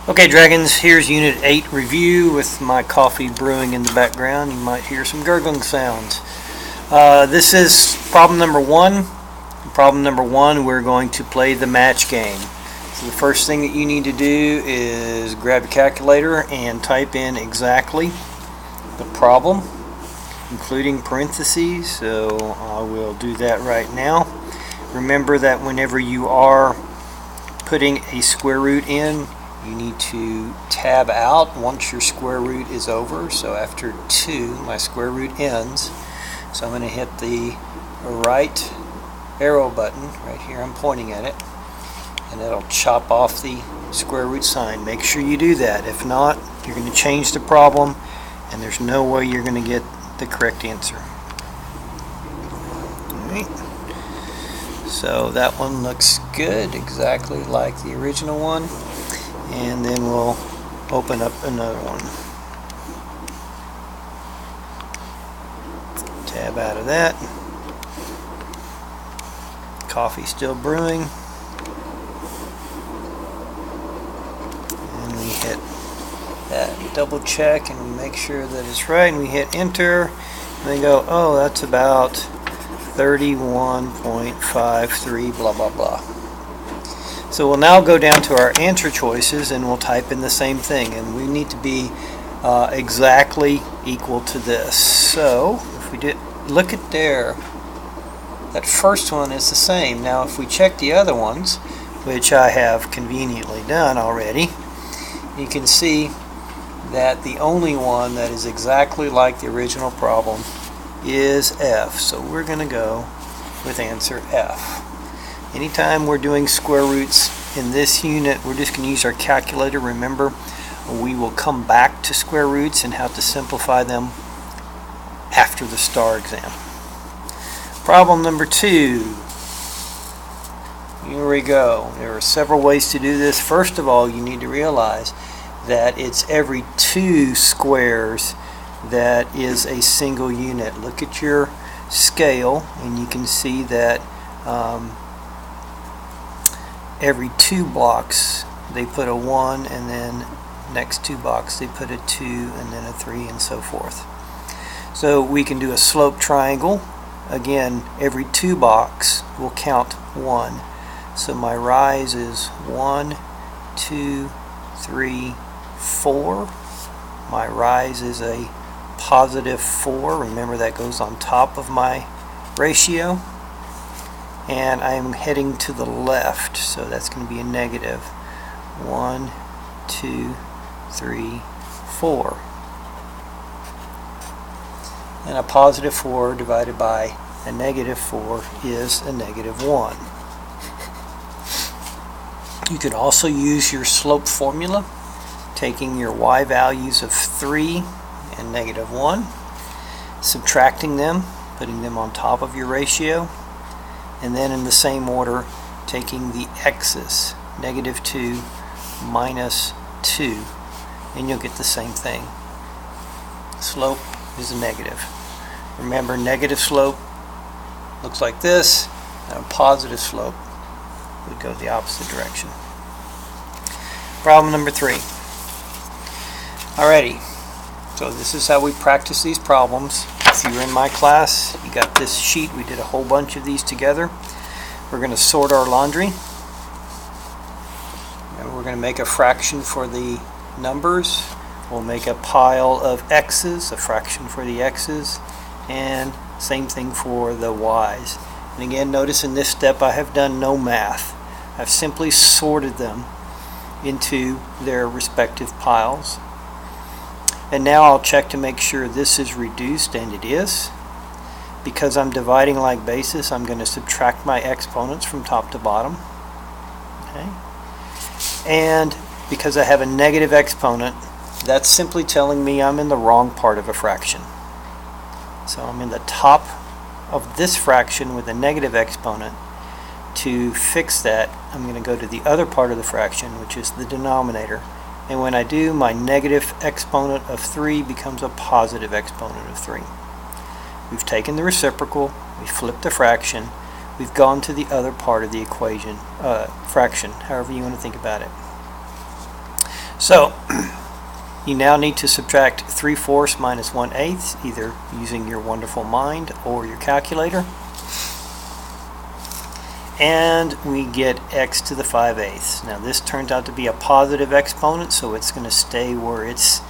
Okay, Dragons, here's Unit 8 review with my coffee brewing in the background. You might hear some gurgling sounds. This is problem number 1. Problem number 1, we're going to play the match game. So the first thing that you need to do is grab your calculator and type in exactly the problem, including parentheses. So I will do that right now. Remember that whenever you are putting a square root in, you need to tab out once your square root is over. So after 2, my square root ends. So I'm going to hit the right arrow button right here. I'm pointing at it, and that'll chop off the square root sign. Make sure you do that. If not, you're going to change the problem, and there's no way you're going to get the correct answer. Alright. So that one looks good, exactly like the original one. And then we'll open up another one. Tab out of that. Coffee still brewing. And we hit that double check and we make sure that it's right, and we hit enter, and they go, oh, that's about 31.53 blah blah blah. So we'll now go down to our answer choices and we'll type in the same thing, and we need to be exactly equal to this. So if we did look at there, that first one is the same. Now if we check the other ones, which I have conveniently done already, you can see that the only one that is exactly like the original problem is F. So we're going to go with answer F. Anytime we're doing square roots in this unit, we're just going to use our calculator. Remember, we will come back to square roots and how to simplify them after the STAR exam. Problem number 2. Here we go. There are several ways to do this. First of all, you need to realize that it's every 2 squares that is a single unit. Look at your scale and you can see that every 2 blocks they put a 1, and then next 2 blocks they put a 2 and then a 3 and so forth. So we can do a slope triangle. Again, every 2 blocks will count 1. So my rise is 1, 2, 3, 4. My rise is a positive 4. Remember, that goes on top of my ratio. And I'm heading to the left, so that's going to be a negative 1, 2, 3, 4. And a positive 4 divided by a negative 4 is a negative 1. You could also use your slope formula, taking your y values of 3 and negative 1, subtracting them, putting them on top of your ratio, and then in the same order taking the x's, negative 2 minus 2, and you'll get the same thing. Slope is a negative. Remember, negative slope looks like this, and a positive slope would go the opposite direction. Problem number 3. Alrighty, so this is how we practice these problems. If you were in my class, you got this sheet. We did a whole bunch of these together. We're going to sort our laundry. And we're going to make a fraction for the numbers. We'll make a pile of x's, a fraction for the x's, and same thing for the y's. And again, notice in this step I have done no math. I've simply sorted them into their respective piles. And now I'll check to make sure this is reduced, and it is. Because I'm dividing like basis, I'm going to subtract my exponents from top to bottom. Okay. And because I have a negative exponent, that's simply telling me I'm in the wrong part of a fraction. So I'm in the top of this fraction with a negative exponent. To fix that, I'm going to go to the other part of the fraction, which is the denominator. And when I do, my negative exponent of 3 becomes a positive exponent of 3. We've taken the reciprocal, we flipped the fraction, we've gone to the other part of the equation, fraction, however you want to think about it. So you now need to subtract 3/4 minus 1/8, either using your wonderful mind or your calculator. And we get x to the 5/8. Now this turns out to be a positive exponent, so it's going to stay where it's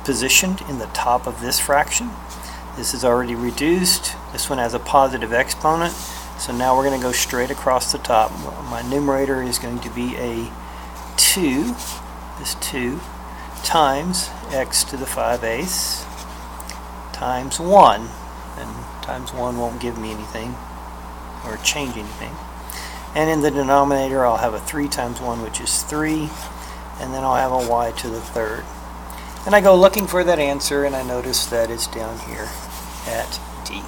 positioned in the top of this fraction. This is already reduced. This one has a positive exponent, so now we're going to go straight across the top. My numerator is going to be a 2, this 2, times x to the 5/8 times 1. And times 1 won't give me anything or change anything. And in the denominator I'll have a 3 times 1, which is 3, and then I'll have a y to the 3rd. And I go looking for that answer, and I notice that it's down here at D.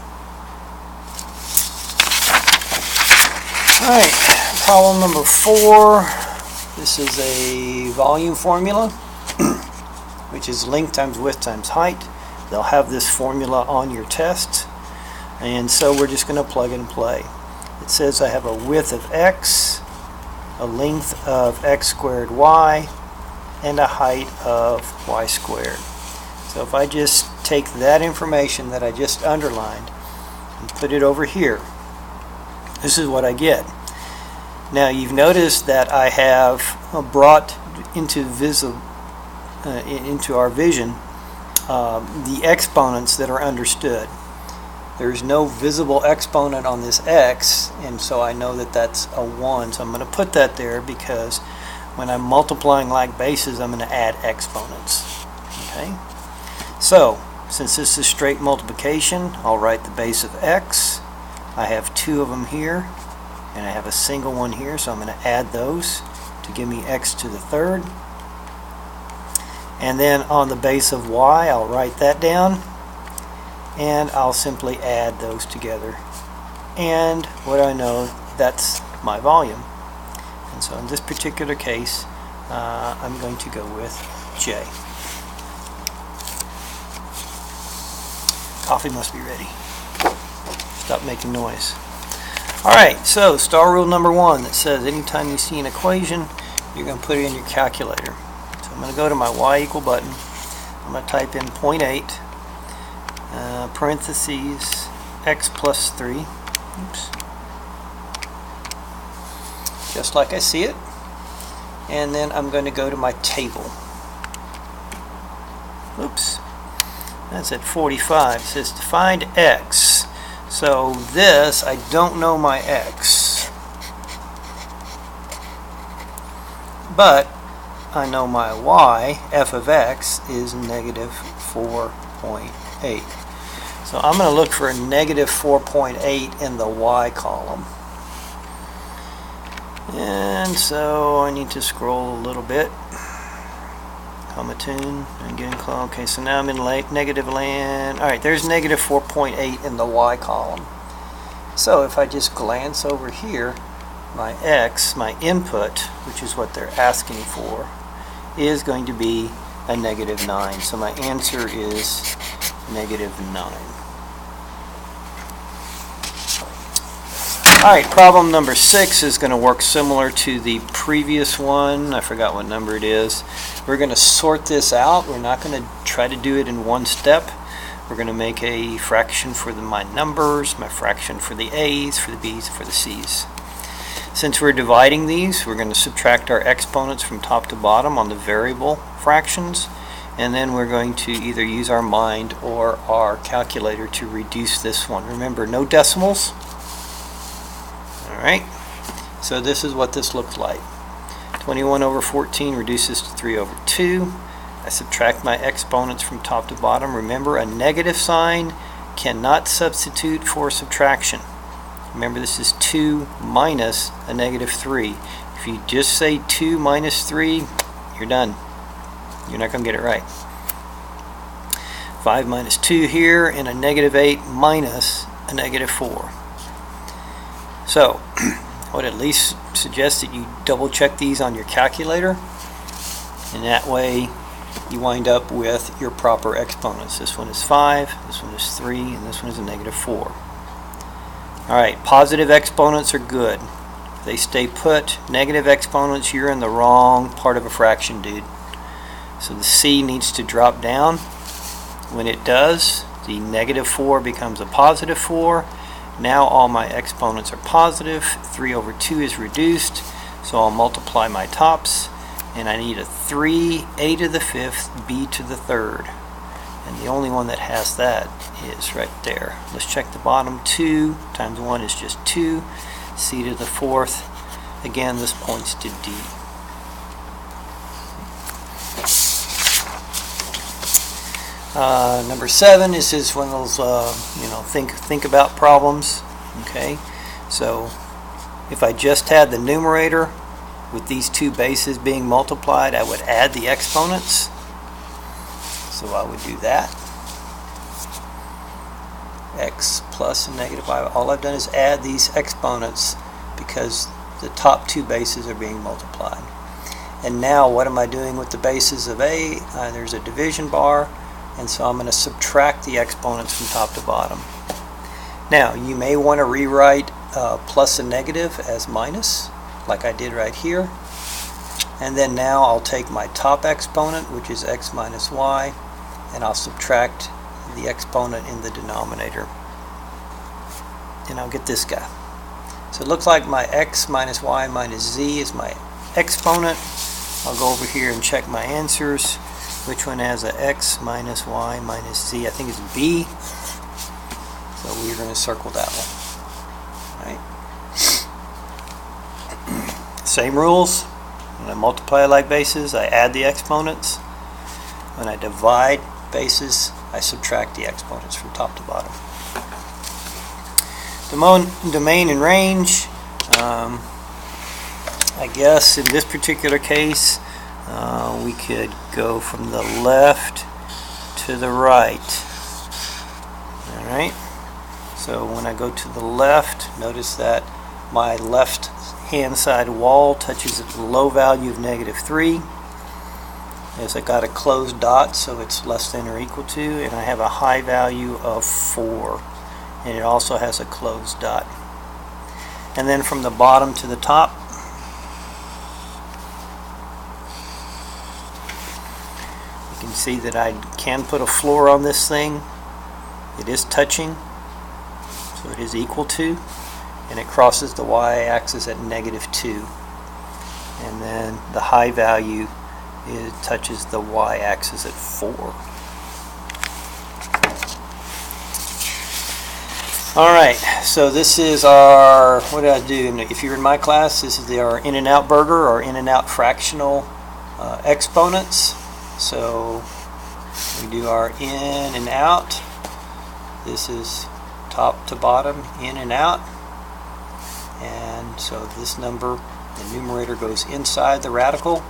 Alright, problem number 4. This is a volume formula, which is length times width times height. They'll have this formula on your test, and so we're just going to plug and play. It says I have a width of x, a length of x squared y, and a height of y squared. So if I just take that information that I just underlined and put it over here, this is what I get. Now you've noticed that I have brought into our vision the exponents that are understood. There's no visible exponent on this x, and so I know that that's a 1. So I'm going to put that there because when I'm multiplying like bases, I'm going to add exponents. Okay? So, since this is straight multiplication, I'll write the base of x. I have 2 of them here, and I have a single one here, so I'm going to add those to give me x to the 3rd. And then on the base of y, I'll write that down, and I'll simply add those together. And what I know, that's my volume. And so in this particular case, I'm going to go with J. Coffee must be ready. Stop making noise. Alright, so star rule number 1 that says anytime you see an equation, you're going to put it in your calculator. So I'm going to go to my y equal button. I'm going to type in 0.8 parentheses x plus 3. Oops. Just like I see it. And then I'm going to go to my table. Oops. That's at 45. It says to find x. So this, I don't know my x. But I know my y, f of x, is negative 4.8. So I'm going to look for a negative 4.8 in the y column. And so I need to scroll a little bit. Comma tune and getting close. Okay, so now I'm in negative land. Alright, there's negative 4.8 in the y column. So if I just glance over here, my x, my input, which is what they're asking for, is going to be a negative 9. So my answer is negative 9. Alright, problem number 6 is going to work similar to the previous one. I forgot what number it is. We're going to sort this out. We're not going to try to do it in one step. We're going to make a fraction for my numbers, my fraction for the a's, for the b's, for the c's. Since we're dividing these, we're going to subtract our exponents from top to bottom on the variable fractions, and then we're going to either use our mind or our calculator to reduce this one. Remember, no decimals. Alright, so this is what this looks like. 21 over 14 reduces to 3 over 2. I subtract my exponents from top to bottom. Remember, a negative sign cannot substitute for subtraction. Remember, this is 2 minus a negative 3. If you just say 2 minus 3, you're done. You're not going to get it right. 5 minus 2 here, and a negative 8 minus a negative 4. So, I would at least suggest that you double check these on your calculator, and that way you wind up with your proper exponents. This one is 5, this one is 3, and this one is a negative 4. Alright, positive exponents are good. If they stay put, negative exponents, you're in the wrong part of a fraction, dude. So the c needs to drop down. When it does, the -4 becomes a +4. Now all my exponents are positive. 3 over 2 is reduced, so I'll multiply my tops, and I need a 3, a to the 5th, b to the 3rd. And the only one that has that is right there. Let's check the bottom. 2 times 1 is just 2. C to the 4th. Again, this points to D. Number 7 is one of those, think about problems. Okay, so if I just had the numerator with these two bases being multiplied, I would add the exponents. So I would do that. X plus and -y. All I've done is add these exponents because the top two bases are being multiplied. And now what am I doing with the bases of A? There's a division bar, and so I'm going to subtract the exponents from top to bottom. Now you may want to rewrite plus and negative as minus, like I did right here. And then now I'll take my top exponent, which is x minus y, and I'll subtract the exponent in the denominator. And I'll get this guy. So it looks like my x minus y minus z is my exponent. I'll go over here and check my answers. Which one has a x minus y minus z? I think it's B. So we're going to circle that one. Right. Same rules. When I multiply like bases, I add the exponents. When I divide bases, I subtract the exponents from top to bottom. Domain and range. I guess in this particular case, we could go from the left to the right. Alright, so when I go to the left, notice that my left hand side wall touches a low value of -3. As I got a closed dot, so it's less than or equal to, and I have a high value of 4, and it also has a closed dot. And then from the bottom to the top, you can see that I can put a floor on this thing. It is touching, so it is equal to, and it crosses the y-axis at -2. And then the high value, it touches the y-axis at 4. Alright, so this is our, what did I do? If you're in my class, this is our in and out burger or in and out fractional exponents. So we do our in and out. This is top to bottom, in and out. And so this number, the numerator goes inside the radical,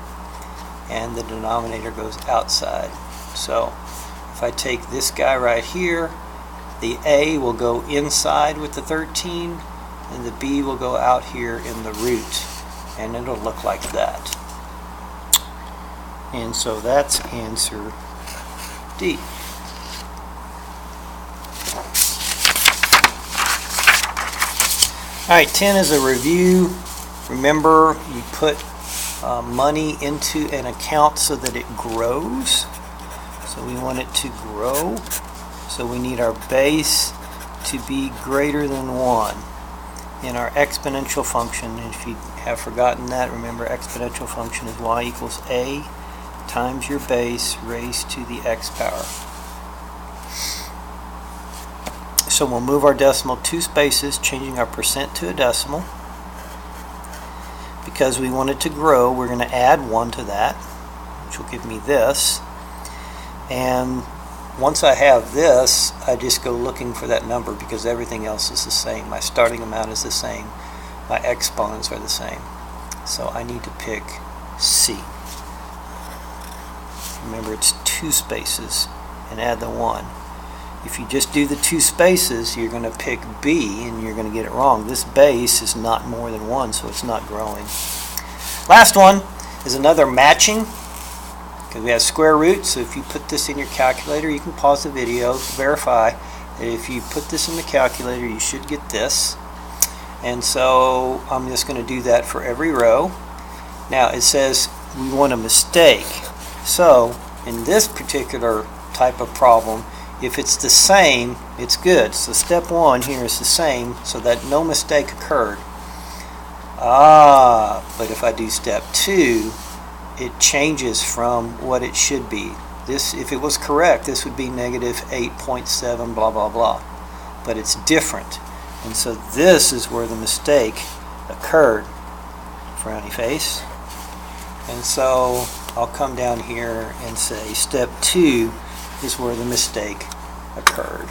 and the denominator goes outside. So if I take this guy right here, the A will go inside with the 13, and the B will go out here in the root, and it'll look like that. And so that's answer D. Alright, 10 is a review. Remember, you put money into an account so that it grows. So we want it to grow. So we need our base to be greater than 1 in our exponential function. If you have forgotten that, remember exponential function is y equals a times your base raised to the x power. So we'll move our decimal 2 spaces, changing our percent to a decimal. Because we want it to grow, we're going to add 1 to that, which will give me this. And once I have this, I just go looking for that number because everything else is the same. My starting amount is the same. My exponents are the same. So I need to pick C. Remember, it's 2 spaces and add the 1. If you just do the 2 spaces, you're going to pick B and you're going to get it wrong. This base is not more than 1, so it's not growing. Last one is another matching, because we have square roots. So if you put this in your calculator, you can pause the video, verify that if you put this in the calculator, you should get this. And so I'm just going to do that for every row. Now it says we want a mistake. So in this particular type of problem, if it's the same, it's good. So step 1 here is the same, so that no mistake occurred. But if I do step 2, it changes from what it should be. This, if it was correct, this would be negative 8.7 blah blah blah. But it's different. And so this is where the mistake occurred. Frowny face. And so I'll come down here and say step 2 is where the mistake occurred.